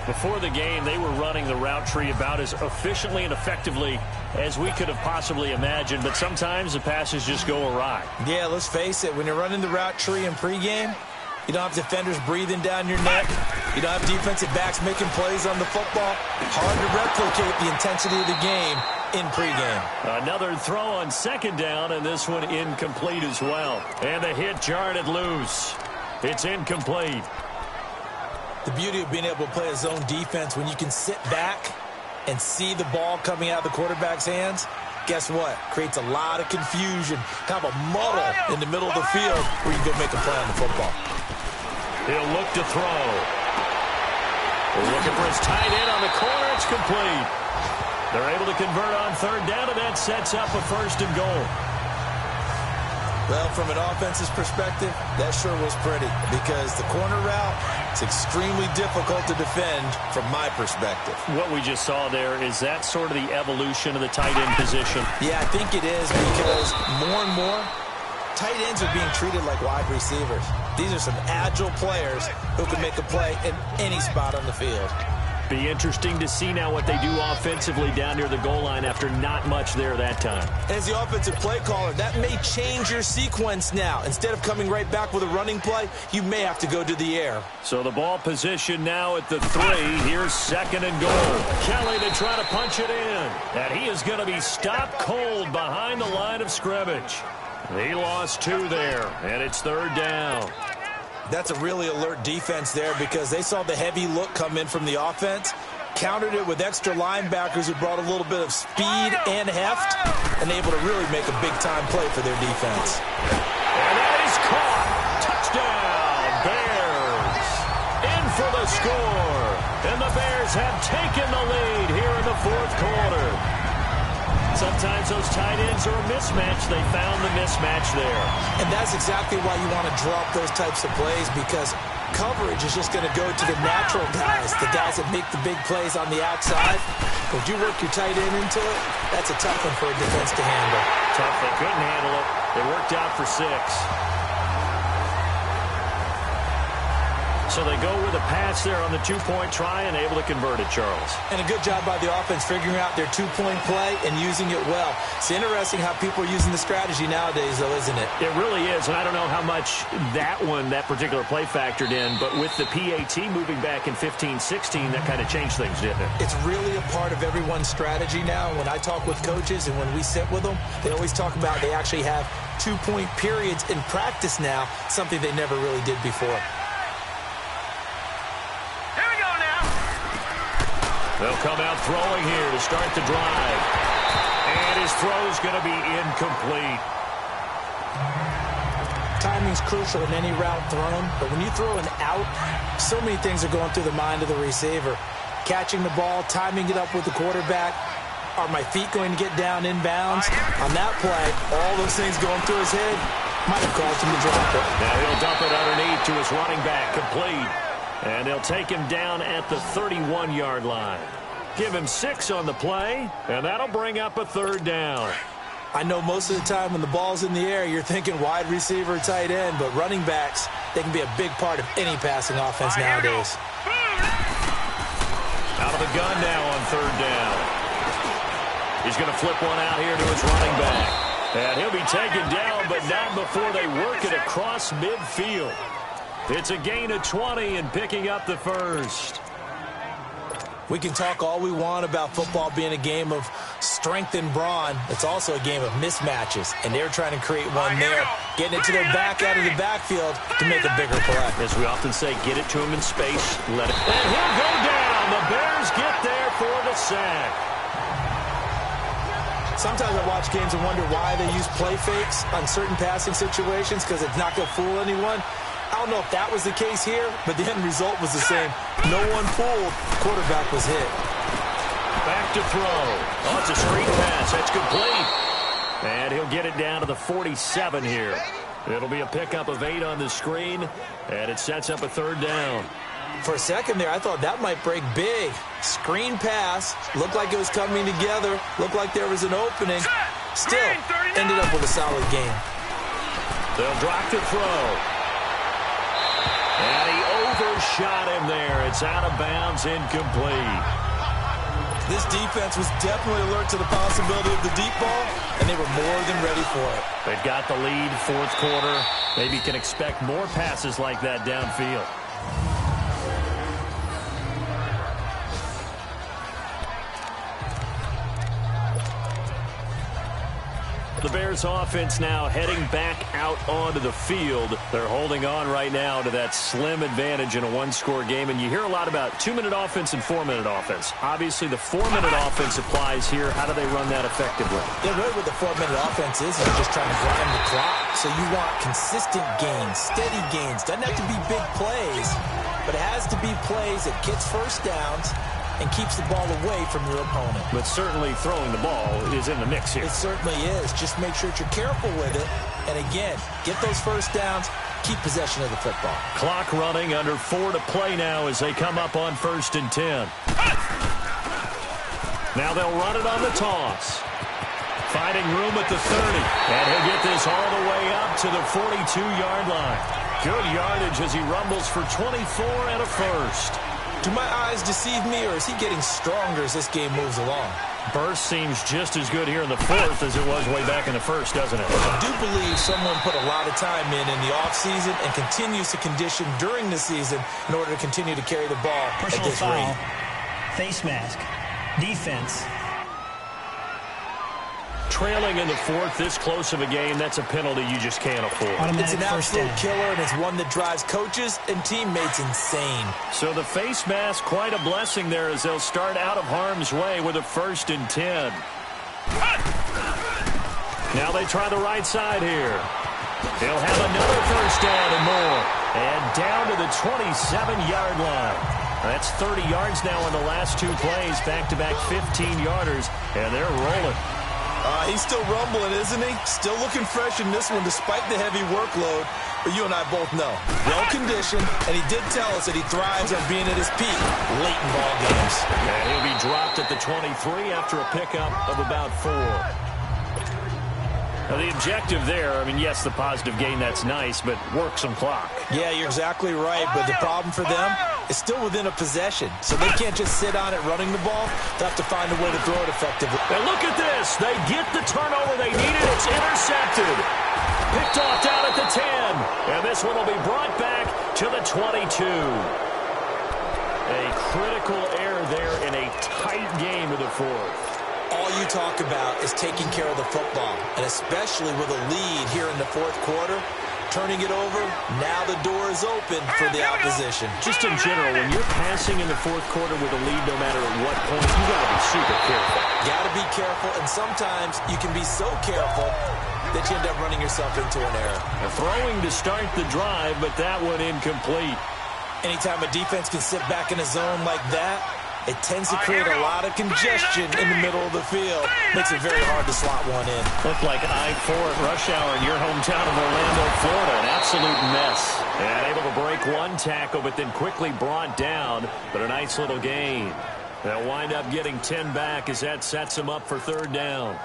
Before the game, they were running the route tree about as efficiently and effectively as we could have possibly imagined, but sometimes the passes just go awry.
Yeah, let's face it. When you're running the route tree in pregame, you don't have defenders breathing down your neck. You don't have defensive backs making plays on the football. Hard to replicate the intensity of the game in pregame.
Another throw on second down, and this one incomplete as well. And the hit jarred it loose. It's incomplete.
The beauty of being able to play a zone defense when you can sit back and see the ball coming out of the quarterback's hands, guess what? Creates a lot of confusion, kind of a muddle in the middle of the field where you go make a play on the football.
He'll look to throw. We're looking for his tight end on the corner. It's complete. They're able to convert on third down, and that sets up a first and goal.
Well, from an offense's perspective, that sure was pretty because the corner route is extremely difficult to defend from my perspective.
What we just saw there, is that sort of the evolution of the tight end position?
Yeah, I think it is because more and more, tight ends are being treated like wide receivers. These are some agile players who can make a play in any spot on the field.
Be interesting to see now what they do offensively down near the goal line after not much there that time.
As the offensive play caller, that may change your sequence now. Instead of coming right back with a running play, you may have to go to the air.
So the ball position now at the 3. Here's second and goal. Kelly to try to punch it in. And he is going to be stopped cold behind the line of scrimmage. He lost 2 there, and it's third down.
That's a really alert defense there because they saw the heavy look come in from the offense, countered it with extra linebackers who brought a little bit of speed and heft, and able to really make a big-time play for their defense.
And that is caught. Touchdown, Bears. In for the score. And the Bears have taken the lead here in the fourth quarter. Sometimes those tight ends are a mismatch. They found the mismatch there. And
that's exactly why you want to drop those types of plays because coverage is just going to go to the natural guys, the guys that make the big plays on the outside. Would you work your tight end into it? That's a tough one for a defense to handle.
Tough. They couldn't handle it. It worked out for 6. So they go with a pass there on the 2-point try and able to convert it, Charles.
And a good job by the offense figuring out their 2-point play and using it well. It's interesting how people are using the strategy nowadays, though, isn't it?
It really is, and I don't know how much that particular play factored in, but with the PAT moving back in 15-16, that kind of changed things, didn't it?
It's really a part of everyone's strategy now. When I talk with coaches and when we sit with them, they always talk about they actually have 2-point periods in practice now, something they never really did before.
They'll come out throwing here to start the drive. And his throw's going to be incomplete.
timing's crucial in any route thrown, but when you throw an out, so many things are going through the mind of the receiver. Catching the ball, timing it up with the quarterback. Are my feet going to get down inbounds? On that play, all those things going through his head might have caused him to drop it.
Now he'll dump it underneath to his running back, complete. And they'll take him down at the 31-yard line. Give him 6 on the play, and that'll bring up a 3rd down.
I know most of the time when the ball's in the air, you're thinking wide receiver, tight end, but running backs, they can be a big part of any passing offense nowadays.
Out of the gun now on 3rd down. He's going to flip one out here to his running back. And he'll be taken down, but not before they work it across midfield. It's a gain of 20 and picking up the 1st.
We can talk all we want about football being a game of strength and brawn. It's also a game of mismatches, and they're trying to create one there, getting it to their back out of the backfield to make a bigger play.
As we often say, get it to him in space, let it. And he'll go down. The Bears get there for the sack.
Sometimes I watch games and wonder why they use play fakes on certain passing situations because it's not going to fool anyone. I don't know if that was the case here, but the end result was the same. No one fooled. Quarterback was hit.
Back to throw. Oh, it's a screen pass. That's complete. And he'll get it down to the 47 here. It'll be a pickup of 8 on the screen, and it sets up a 3rd down.
For a second there, I thought that might break big. Screen pass. Looked like it was coming together. Looked like there was an opening. Still, ended up with a solid game.
They'll drop to throw. And he overshot him there. It's out of bounds, incomplete.
This defense was definitely alert to the possibility of the deep ball, and they were more than ready for it.
They've got the lead, 4th quarter. Maybe can expect more passes like that downfield. The Bears offense now heading back out onto the field. They're holding on right now to that slim advantage in a 1-score game. And you hear a lot about 2-minute offense and 4-minute offense. Obviously, the 4-minute offense applies here. How do they run that effectively?
Yeah, really what the 4-minute offense is you're just trying to grind the clock. So you want consistent gains, steady gains. Doesn't have to be big plays, but it has to be plays that gets first downs and keeps the ball away from your opponent.
But certainly throwing the ball is in the mix here.
It certainly is. Just make sure that you're careful with it. And again, get those first downs, keep possession of the football.
Clock running, under 4 to play now as they come up on 1st and 10. Now they'll run it on the toss. Finding room at the 30. And he'll get this all the way up to the 42-yard line. Good yardage as he rumbles for 24 and a 1st.
Do my eyes deceive me, or is he getting stronger as this game moves along?
Burst seems just as good here in the 4th as it was way back in the 1st, doesn't it?
I do believe someone put a lot of time in the offseason and continues to condition during the season in order to continue to carry the ball
Personal
at this
foul,
rate.
face mask, defense.
Trailing in the 4th, this close of a game, that's a penalty you just can't afford.
It's an absolute killer, and it's one that drives coaches and teammates insane.
So the face mask, quite a blessing there as they'll start out of harm's way with a 1st and 10. Now they try the right side here. They'll have another 1st down and more. And down to the 27-yard line. That's 30 yards now in the last 2 plays, back-to-back 15-yarders, and they're rolling.
He's still rumbling, isn't he? Still looking fresh in this one despite the heavy workload. But you and I both know, well-conditioned, and he did tell us that he thrives on being at his peak late in ball games.
And he'll be dropped at the 23 after a pickup of about 4. Now, the objective there, I mean, yes, the positive gain, that's nice, but work some clock.
Yeah, you're exactly right, but the problem for them is still within a possession, so they can't just sit on it running the ball. They'll have to find a way to throw it effectively.
And look at this. They get the turnover they needed. It's intercepted. Picked off down at the 10. And this one will be brought back to the 22. A critical error there in a tight game of the 4th.
All you talk about is taking care of the football, and especially with a lead here in the 4th quarter, turning it over, now the door is open for the opposition.
Just in general, when you're passing in the 4th quarter with a lead, no matter at what point, you got to be super careful.
Got to be careful, and sometimes you can be so careful that you end up running yourself into an error.
Throwing to start the drive, but that one incomplete.
Anytime a defense can sit back in a zone like that, it tends to create a lot of congestion in the middle of the field. Makes it very hard to slot one in.
Looked like I-4 at rush hour in your hometown of Orlando, Florida. An absolute mess. And able to break one tackle, but then quickly brought down. But a nice little gain. They'll wind up getting 10 back as that sets them up for third down.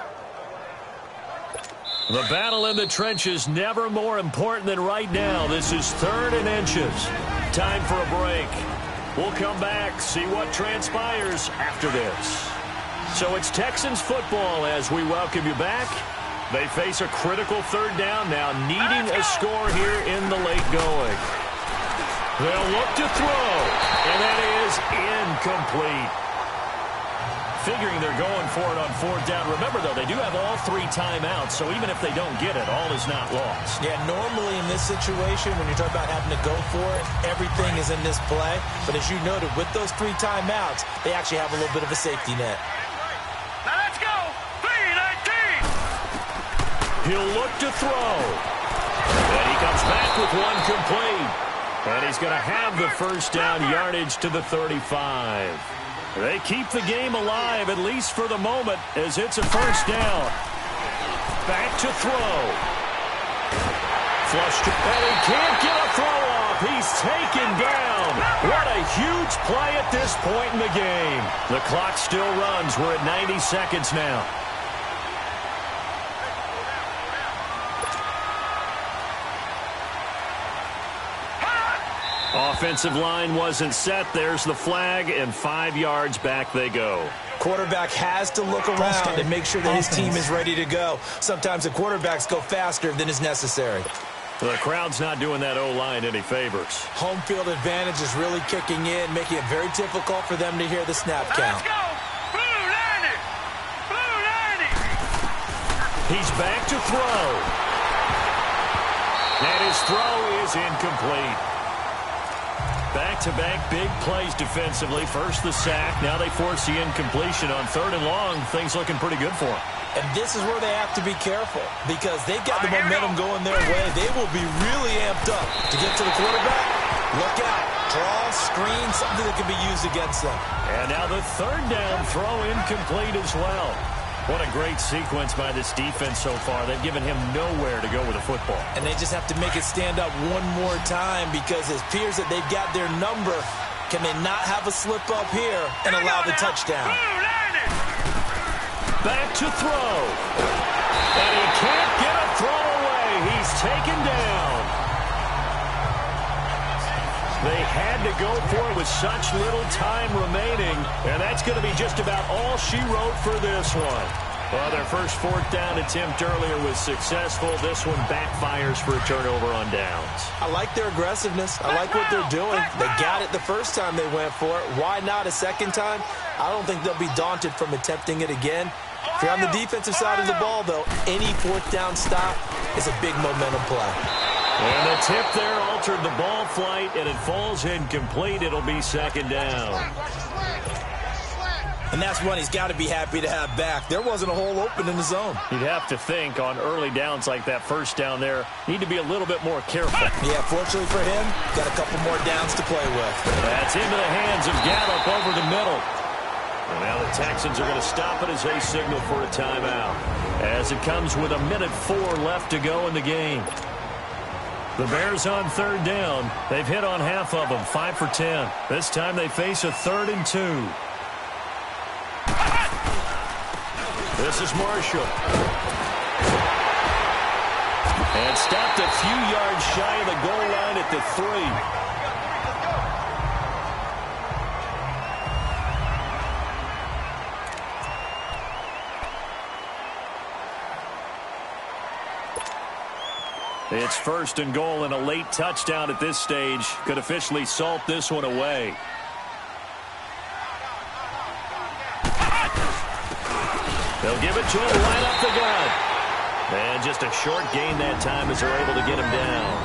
The battle in the trenches never more important than right now. This is 3rd and inches. Time for a break. We'll come back, see what transpires after this. So it's Texans football as we welcome you back. They face a critical third down now, needing a score here in the late going. They'll look to throw, and that is incomplete. Figuring they're going for it on 4th down. Remember, though, they do have all 3 timeouts, so even if they don't get it, all is not lost.
Yeah, normally in this situation, when you're talking about having to go for it, everything is in this play. But as you noted, with those 3 timeouts, they actually have a little bit of a safety net.
Now let's go. 3-19.
He'll look to throw. And he comes back with one complete. And he's going to have the first down yardage to the 35. They keep the game alive, at least for the moment, as it's a first down. Back to throw. Flush to, and he can't get a throw off. He's taken down. What a huge play at this point in the game. The clock still runs. We're at 90 seconds now. Offensive line wasn't set. There's the flag, and 5 yards back they go.
Quarterback has to look around and make sure that his team is ready to go. Sometimes the quarterbacks go faster than is necessary.
The crowd's not doing that O-line any favors.
Home field advantage is really kicking in, making it very difficult for them to hear the snap count.
Let's go. Blue 90. Blue 90.
He's back to throw. And his throw is incomplete. Back-to-back big plays defensively. First the sack. Now they force the incompletion on 3rd and long. Things looking pretty good for them.
And this is where they have to be careful because they've got the momentum going their way. They will be really amped up to get to the quarterback. Look out. Draw, screen, something that can be used against them.
And now the 3rd down throw incomplete as well. What a great sequence by this defense so far. They've given him nowhere to go with the football.
And they just have to make it stand up one more time because it appears that they've got their number. Can they not have a slip up here and allow the touchdown?
Back to throw. And he can't get a throw away. He's taken down. They had to go for it with such little time remaining, and that's going to be just about all she wrote for this one. Well, their first 4th down attempt earlier was successful. This one backfires for a turnover on downs.
I like their aggressiveness. I like what they're doing. They got it the first time they went for it. Why not a second time? I don't think they'll be daunted from attempting it again. If you're on the defensive side of the ball, though, any 4th down stop is a big momentum play.
And the tip there altered the ball flight, and it falls incomplete. It'll be 2nd down.
And that's one he's got to be happy to have back. There wasn't a hole open in the zone.
You'd have to think on early downs like that first down there, need to be a little bit more careful.
Yeah, fortunately for him, got a couple more downs to play with.
That's into the hands of Gallup over the middle. And now the Texans are going to stop it as they signal for a timeout. As it comes with 1:04 left to go in the game. The Bears on 3rd down. They've hit on half of them, 5 for 10. This time they face a 3rd and 2. This is Marshall. And stopped a few yards shy of the goal line at the 3. It's 1st and goal, and a late touchdown at this stage could officially salt this one away. They'll give it to him right up the gut. And just a short gain that time as they're able to get him down.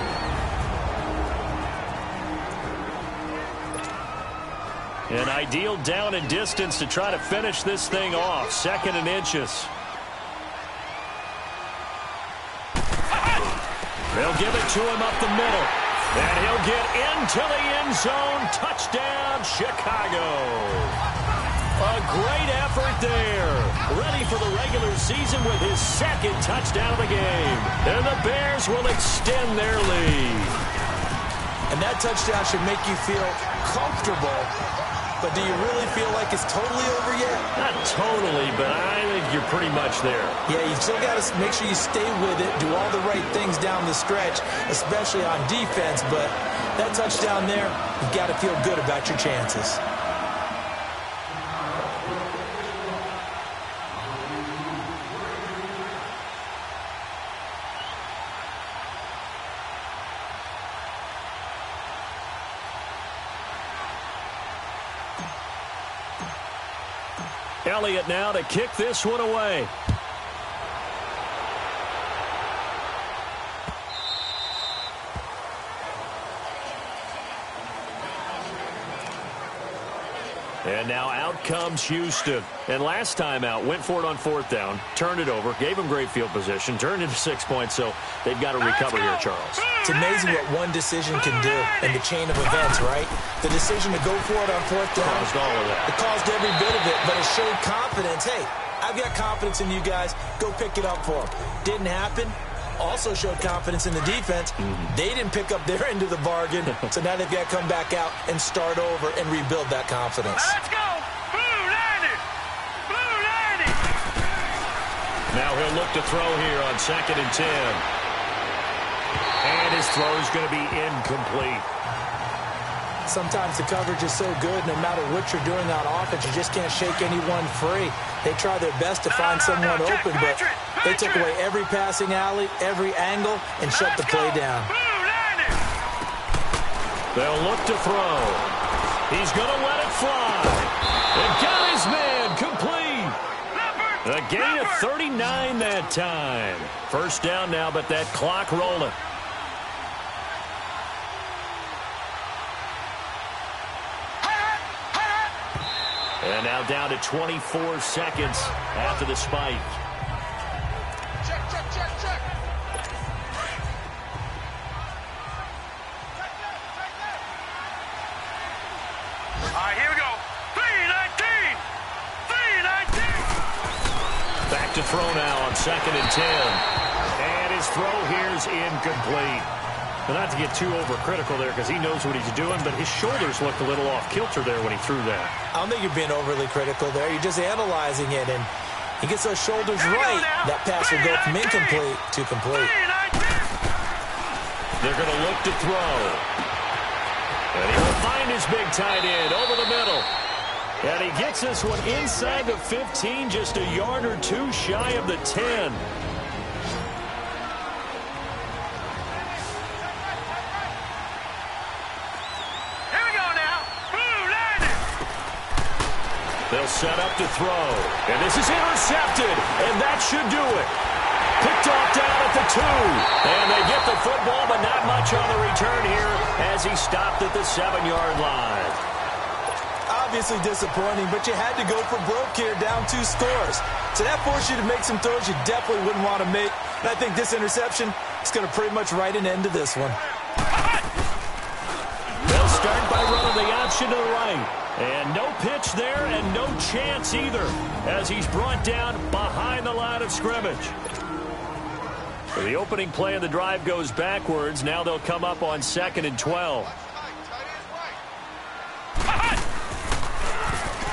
An ideal down and distance to try to finish this thing off. 2nd and inches. They'll give it to him up the middle. And he'll get into the end zone. Touchdown, Chicago. A great effort there. Ready for the regular season with his second touchdown of the game. And the Bears will extend their lead.
And that touchdown should make you feel comfortable. But do you really feel like it's totally over yet?
Not totally, but I think you're pretty much there.
Yeah, you still got to make sure you stay with it, do all the right things down the stretch, especially on defense. But that touchdown there, you've got to feel good about your chances.
Elliott now to kick this one away. And now out comes Houston. And last time out, went for it on fourth down, turned it over, gave them great field position, turned into 6 points, so they've got to recover here, Charles.
It's amazing what one decision can do in the chain of events, right? The decision to go for it on fourth down.
Caused all of that.
It caused every bit of it, but it showed confidence. Hey, I've got confidence in you guys. Go pick it up for them. Didn't happen. Also showed confidence in the defense. They didn't pick up their end of the bargain, so now they've got to come back out and start over and rebuild that confidence.
Let's go! Blue Lightning! Blue Lightning!
Now he'll look to throw here on 2nd and 10. And his throw is going to be incomplete.
Sometimes the coverage is so good, no matter what you're doing on offense, you just can't shake anyone free. They try their best to find someone open, but they took away every passing alley, every angle, and shut the play down.
They'll look to throw. He's going to let it fly. And got his man complete. A gain of 39 that time. First down now, but that clock rolling. And now down to 24 seconds after the spike.
Check, check, check, check. All right, here we go. 3-19. 3-19.
Back to throw now on 2nd and 10. And his throw here's incomplete. Well, not to get too overcritical there because he knows what he's doing, but his shoulders looked a little off-kilter there when he threw that.
I don't think you're being overly critical there. You're just analyzing it, and he gets those shoulders right. That pass will go from incomplete to complete.
They're going to look to throw. And he will find his big tight end over the middle. And he gets this one inside the 15, just a yard or two shy of the 10. They'll set up to throw. And this is intercepted. And that should do it. Picked off down at the 2. And they get the football, but not much on the return here as he stopped at the 7-yard line.
Obviously disappointing, but you had to go for broke here, down 2 scores. So that forced you to make some throws you definitely wouldn't want to make. And I think this interception is going to pretty much write an end to this one.
They'll start by running the option to the right. And no pitch there and no chance either as he's brought down behind the line of scrimmage. So the opening play of the drive goes backwards. Now they'll come up on 2nd and 12.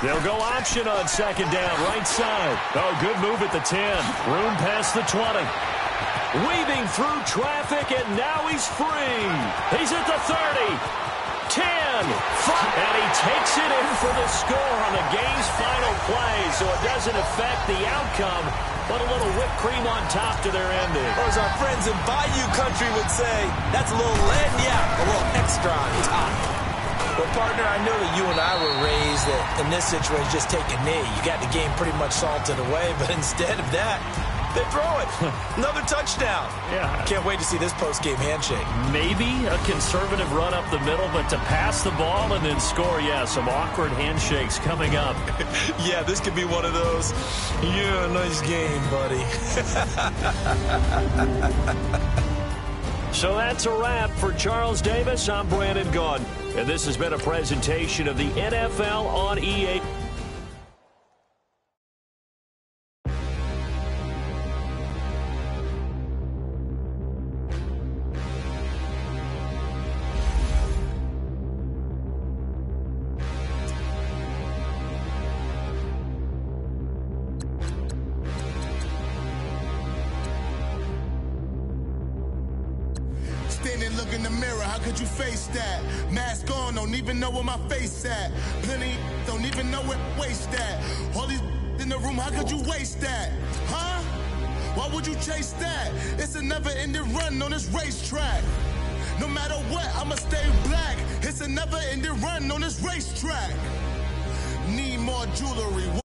They'll go option on 2nd down, right side. Oh, good move at the 10. Room past the 20. Weaving through traffic, and now he's free. He's at the 30. 10, 5, and he takes it in for the score on the game's final play, so it doesn't affect the outcome, but a little whipped cream on top to their ending.
Or as our friends in Bayou Country would say, that's a little lagniappe, a little extra on top. Well, partner, I know that you and I were raised that in this situation, just take a knee. You got the game pretty much salted away, but instead of that, they throw it. Another touchdown.
Yeah.
Can't wait to see this post-game handshake.
Maybe a conservative run up the middle, but to pass the ball and then score, yeah, some awkward handshakes coming up.
Yeah, this could be one of those. Yeah, nice game, buddy.
So that's a wrap for Charles Davis. I'm Brandon Gaudin, and this has been a presentation of the NFL on EA.
Standing, look in the mirror, how could you face that? Mask on, don't even know where my face at. Plenty, don't even know where waist at. All these in the room, how could you waste that? Huh? Why would you chase that? It's a never-ending run on this racetrack. No matter what, I'ma stay black. It's a never-ending run on this racetrack. Need more jewelry.